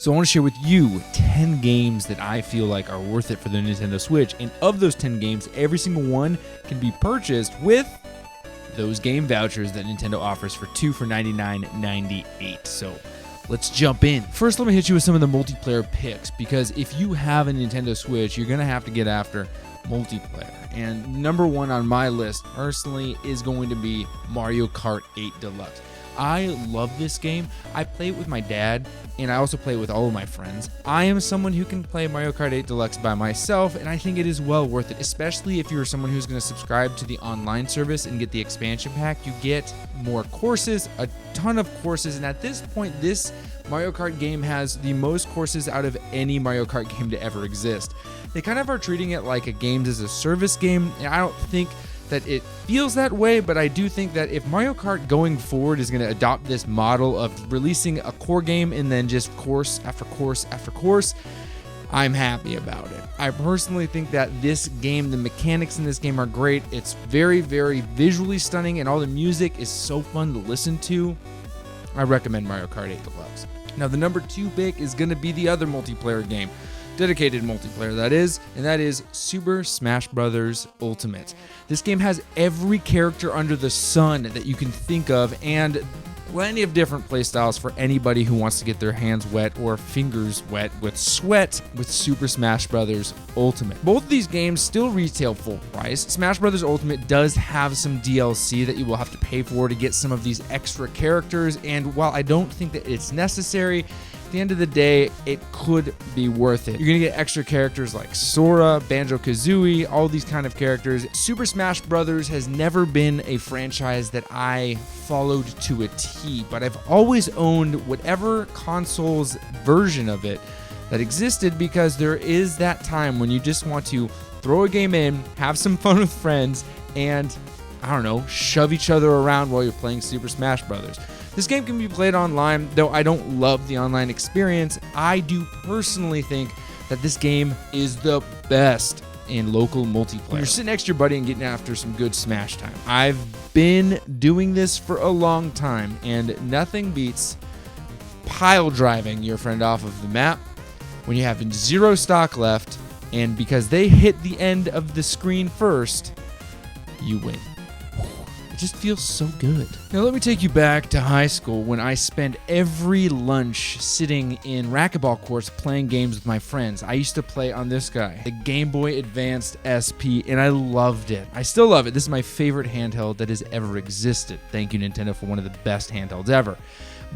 So I want to share with you 10 games that I feel like are worth it for the Nintendo Switch. And of those 10 games, every single one can be purchased with those game vouchers that Nintendo offers for 2 for $99.98. So let's jump in. First, let me hit you with some of the multiplayer picks, because if you have a Nintendo Switch, you're going to have to get after multiplayer. And number one on my list, personally, is going to be Mario Kart 8 Deluxe. I love this game. I play it with my dad, and I also play it with all of my friends. I am someone who can play Mario Kart 8 Deluxe by myself, and I think it is well worth it, especially if you're someone who's going to subscribe to the online service and get the expansion pack. You get more courses, a ton of courses, and at this point, this Mario Kart game has the most courses out of any Mario Kart game to ever exist. They kind of are treating it like a games as a service game, and I don't think that it feels that way, but I do think that if Mario Kart going forward is going to adopt this model of releasing a core game and then just course after course after course, I'm happy about it. I personally think that this game, the mechanics in this game are great. It's very, very visually stunning, and all the music is so fun to listen to. I recommend Mario Kart 8 Deluxe. Now, the number 2 pick is going to be the other multiplayer game. Dedicated multiplayer, that is, and that is Super Smash Bros. Ultimate. This game has every character under the sun that you can think of, and plenty of different playstyles for anybody who wants to get their hands wet or fingers wet with sweat with Super Smash Bros. Ultimate. Both of these games still retail full price. Smash Bros. Ultimate does have some DLC that you will have to pay for to get some of these extra characters, and while I don't think that it's necessary, at the end of the day, it could be worth it. You're going to get extra characters like Sora, Banjo-Kazooie, all these kind of characters. Super Smash Bros. Has never been a franchise that I followed to a T, but I've always owned whatever console's version of it that existed, because there is that time when you just want to throw a game in, have some fun with friends, and, I don't know, shove each other around while you're playing Super Smash Bros. This game can be played online, though I don't love the online experience. I do personally think that this game is the best in local multiplayer. When you're sitting next to your buddy and getting after some good Smash time. I've been doing this for a long time, and nothing beats pile driving your friend off of the map when you have 0 stock left, and because they hit the end of the screen first, you win. It just feels so good. Now let me take you back to high school when I spent every lunch sitting in racquetball courts playing games with my friends. I used to play on this guy, the Game Boy Advanced SP, and I loved it. I still love it. This is my favorite handheld that has ever existed. Thank you, Nintendo, for one of the best handhelds ever.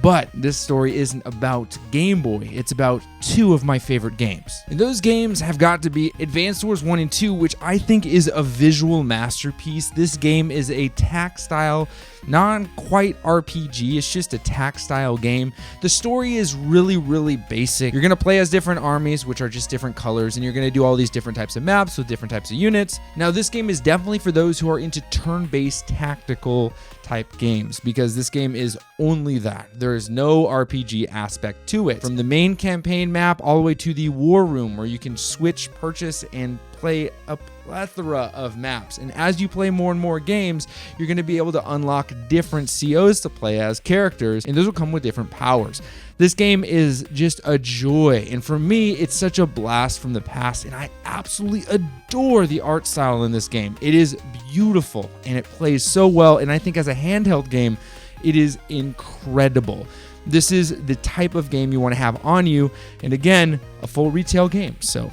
But this story isn't about Game Boy, it's about 2 of my favorite games. And those games have got to be Advance Wars 1 and 2, which I think is a visual masterpiece. This game is a tac-style, non-quite RPG, it's just a tac-style game. The story is really, really basic. You're going to play as different armies, which are just different colors, and you're going to do all these different types of maps with different types of units. Now, this game is definitely for those who are into turn-based tactical type games, because this game is only that. There is no RPG aspect to it. From the main campaign map all the way to the war room, where you can switch, purchase, and play a plethora of maps. And as you play more and more games, you're going to be able to unlock different COs to play as characters, and those will come with different powers. This game is just a joy, and for me, it's such a blast from the past, and I absolutely adore the art style in this game. It is beautiful, and it plays so well, and I think as a handheld game, it is incredible. This is the type of game you want to have on you, and again, a full retail game, so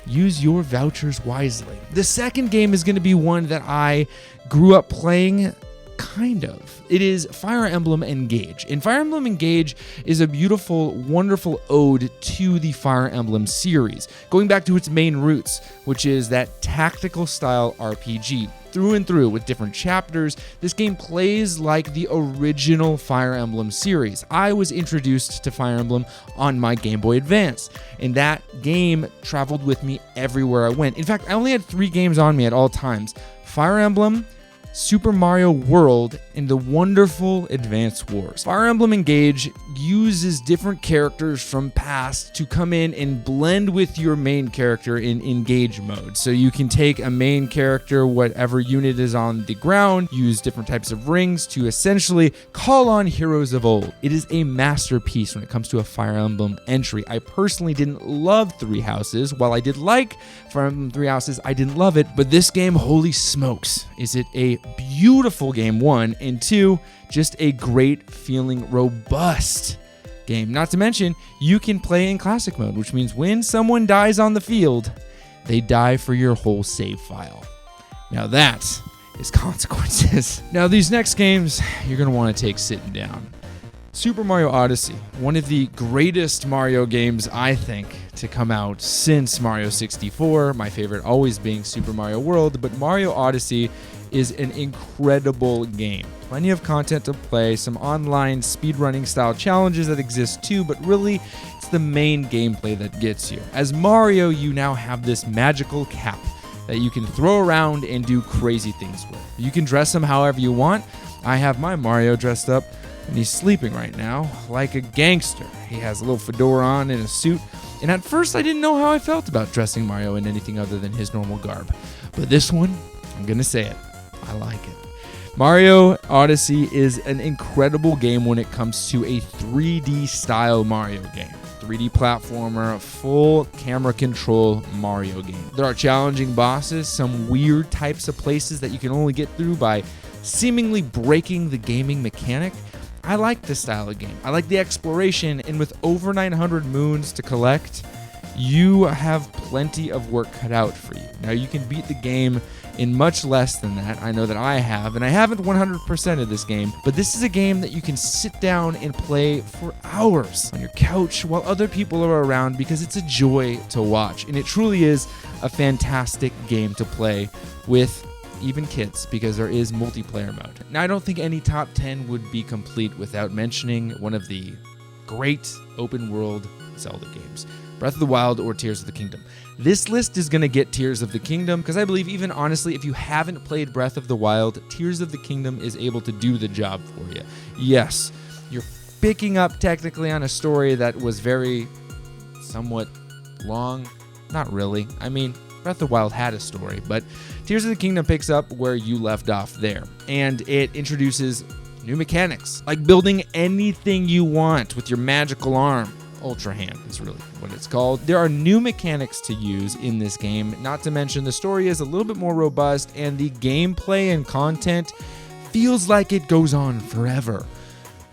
use your vouchers wisely. The second game is going to be one that I grew up playing, kind of. It is Fire Emblem Engage. And Fire Emblem Engage is a beautiful, wonderful ode to the Fire Emblem series, going back to its main roots, which is that tactical style RPG. Through and through with different chapters, this game plays like the original Fire Emblem series. I was introduced to Fire Emblem on my Game Boy Advance, and that game traveled with me everywhere I went. In fact, I only had 3 games on me at all times: Fire Emblem, Super Mario World, and the wonderful Advance Wars. Fire Emblem Engage uses different characters from past to come in and blend with your main character in Engage mode. So you can take a main character, whatever unit is on the ground, use different types of rings to essentially call on heroes of old. It is a masterpiece when it comes to a Fire Emblem entry. I personally didn't love Three Houses. While I did like Fire Emblem Three Houses, I didn't love it. But this game, holy smokes, is it a beautiful game, one, and two, just a great feeling, robust game. Not to mention, you can play in classic mode, which means when someone dies on the field, they die for your whole save file. Now that is consequences. Now these next games, you're going to want to take sitting down. Super Mario Odyssey, one of the greatest Mario games, I think, to come out since Mario 64, my favorite always being Super Mario World, but Mario Odyssey is an incredible game. Plenty of content to play, some online speedrunning style challenges that exist too, but really, it's the main gameplay that gets you. As Mario, you now have this magical cap that you can throw around and do crazy things with. You can dress him however you want. I have my Mario dressed up, and he's sleeping right now like a gangster. He has a little fedora on and a suit, and at first I didn't know how I felt about dressing Mario in anything other than his normal garb. But this one, I'm gonna say it, I like it. Mario Odyssey is an incredible game when it comes to a 3D style Mario game. 3D platformer, full camera control Mario game. There are challenging bosses, some weird types of places that you can only get through by seemingly breaking the gaming mechanic. I like this style of game. I like the exploration, and with over 900 moons to collect, you have plenty of work cut out for you. Now, you can beat the game in much less than that. I know that I have, and I haven't 100% of this game, but this is a game that you can sit down and play for hours on your couch while other people are around, because it's a joy to watch, and it truly is a fantastic game to play with even kids, because there is multiplayer mode. Now, I don't think any top 10 would be complete without mentioning one of the great open world Zelda games, Breath of the Wild or Tears of the Kingdom. This list is going to get Tears of the Kingdom, because I believe, even honestly, if you haven't played Breath of the Wild, Tears of the Kingdom is able to do the job for you. Yes, you're picking up technically on a story that was very somewhat long. Not really. I mean, Breath of the Wild had a story, but Tears of the Kingdom picks up where you left off there, and it introduces new mechanics, like building anything you want with your magical arm. Ultra Hand is really what it's called. There are new mechanics to use in this game, not to mention the story is a little bit more robust, and the gameplay and content feels like it goes on forever.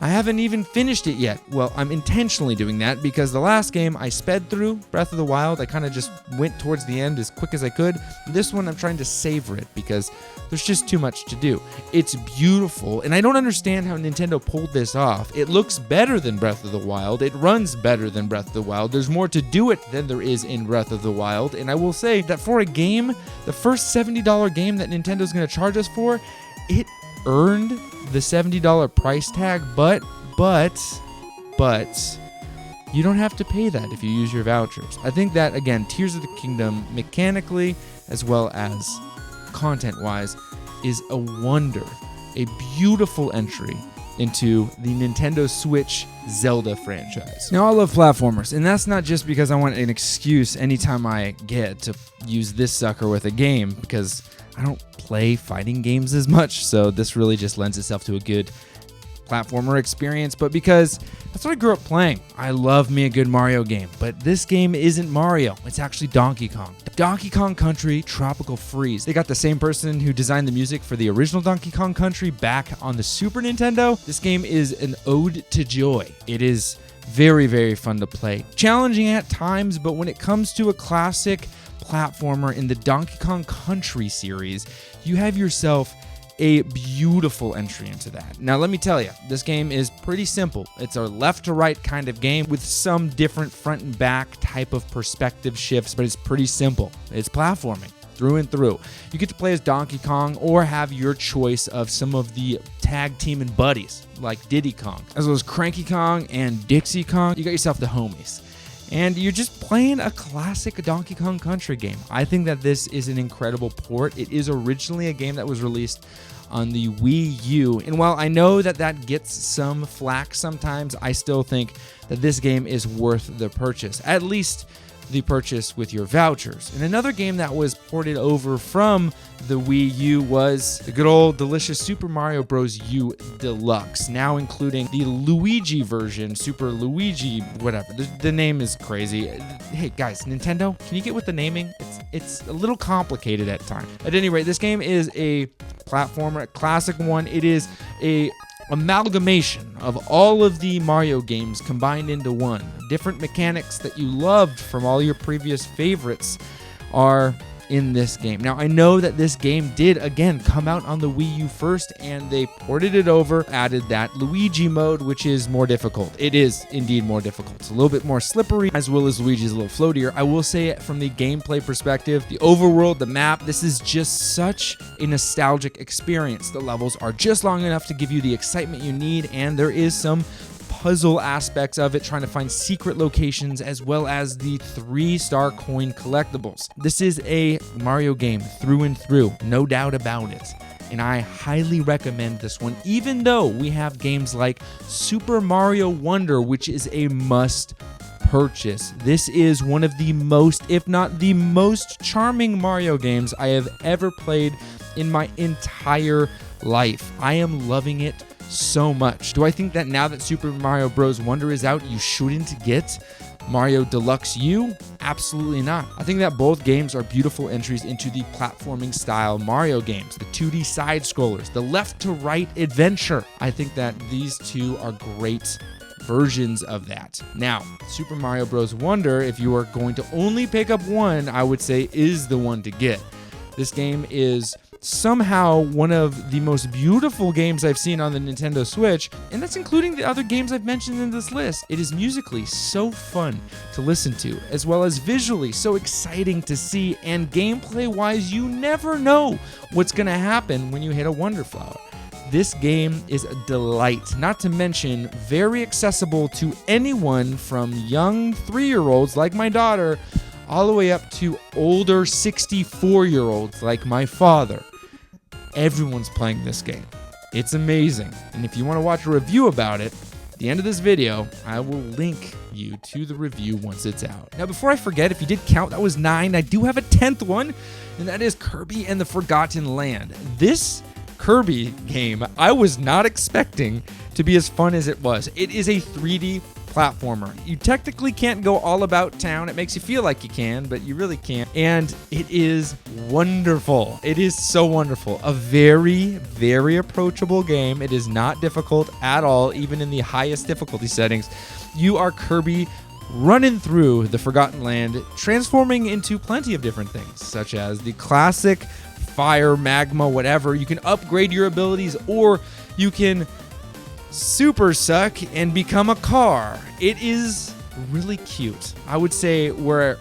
I haven't even finished it yet. Well, I'm intentionally doing that because the last game I sped through, Breath of the Wild, I kind of just went towards the end as quick as I could. This one, I'm trying to savor it because there's just too much to do. It's beautiful, and I don't understand how Nintendo pulled this off. It looks better than Breath of the Wild. It runs better than Breath of the Wild. There's more to do it than there is in Breath of the Wild, and I will say that for a game, the first $70 game that Nintendo's going to charge us for, it earned the $70 price tag, but you don't have to pay that if you use your vouchers. I think that, again, Tears of the Kingdom, mechanically as well as content-wise, is a wonder, a beautiful entry into the Nintendo Switch Zelda franchise. Now, I love platformers, and that's not just because I want an excuse anytime I get to use this sucker with a game, because I don't play fighting games as much, so this really just lends itself to a good platformer experience, but because that's what I grew up playing. I love me a good Mario game, but this game isn't Mario. It's actually Donkey Kong. Donkey Kong Country Tropical Freeze. They got the same person who designed the music for the original Donkey Kong Country back on the Super Nintendo. This game is an ode to joy. It is very, very fun to play. Challenging at times, but when it comes to a classic platformer in the Donkey Kong Country series, you have yourself a beautiful entry into that. Now, let me tell you, this game is pretty simple. It's a left to right kind of game with some different front and back type of perspective shifts, but it's pretty simple. It's platforming through and through. You get to play as Donkey Kong or have your choice of some of the tag team and buddies like Diddy Kong, as well as Cranky Kong and Dixie Kong. You got yourself the homies. and you're just playing a classic Donkey Kong Country game. I think that this is an incredible port. It is originally a game that was released on the Wii U, and while I know that that gets some flack sometimes, I still think that this game is worth the purchase, at least the purchase with your vouchers. And another game that was ported over from the Wii U was the good old delicious Super Mario Bros. U Deluxe, now including the Luigi version, Super Luigi, whatever. The name is crazy. Hey guys, Nintendo, can you get with the naming? It's a little complicated at times. At any rate, this game is a platformer, a classic one. It is a amalgamation of all of the Mario games combined into one. Different mechanics that you loved from all your previous favorites are in this game. Now, I know that this game did, again, come out on the Wii U first, and they ported it over, added that Luigi mode, which is more difficult. It is indeed more difficult. It's a little bit more slippery, as well as Luigi's a little floatier. I will say, from the gameplay perspective, the overworld, the map, this is just such a nostalgic experience. The levels are just long enough to give you the excitement you need, and there is some puzzle aspects of it, trying to find secret locations, as well as the 3-star coin collectibles. This is a Mario game through and through, no doubt about it. And I highly recommend this one, even though we have games like Super Mario Wonder, which is a must purchase. This is one of the most, if not the most charming Mario games I have ever played in my entire life. I am loving it so much. Do I think that now that Super Mario Bros. Wonder is out, you shouldn't get Mario Deluxe U? Absolutely not. I think that both games are beautiful entries into the platforming style Mario games, the 2D side scrollers, the left to right adventure. I think that these two are great versions of that. Now, Super Mario Bros. Wonder, if you are going to only pick up one, I would say is the one to get. This game is somehow one of the most beautiful games I've seen on the Nintendo Switch, and that's including the other games I've mentioned in this list. It is musically so fun to listen to, as well as visually so exciting to see, and gameplay-wise, you never know what's going to happen when you hit a Wonder Flower. This game is a delight, not to mention very accessible to anyone from young 3-year-olds like my daughter, all the way up to older 64-year-olds like my father. Everyone's playing this game. It's amazing. And if you want to watch a review about it, at the end of this video, I will link you to the review once it's out. Now, before I forget, if you did count, that was 9. I do have a 10th one, and that is Kirby and the Forgotten Land. This Kirby game, I was not expecting to be as fun as it was. It is a 3D platformer. You technically can't go all about town. It makes you feel like you can, but you really can't. And it is wonderful. It is so wonderful. A very, very approachable game. It is not difficult at all, even in the highest difficulty settings. You are Kirby running through the Forgotten Land, transforming into plenty of different things, such as the classic fire, magma, whatever. You can upgrade your abilities, or you can super suck and become a car. It is really cute. I would say where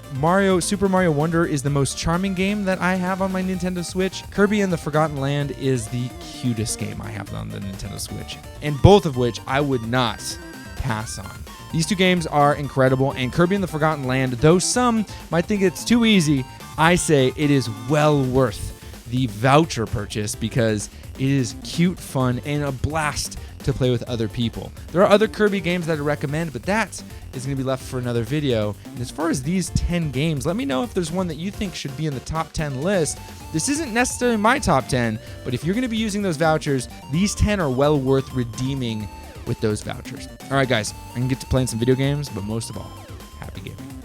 Super Mario Wonder is the most charming game that I have on my Nintendo Switch, Kirby and the Forgotten Land is the cutest game I have on the Nintendo Switch, and both of which I would not pass on. These two games are incredible, and Kirby and the Forgotten Land, though some might think it's too easy, I say it is well worth the voucher purchase because it is cute, fun, and a blast to play with other people. There are other Kirby games that I recommend, but that is going to be left for another video. And as far as these 10 games, let me know if there's one that you think should be in the top 10 list. This isn't necessarily my top 10, but if you're going to be using those vouchers, these 10 are well worth redeeming with those vouchers. All right, guys, I can get to playing some video games, but most of all, happy gaming.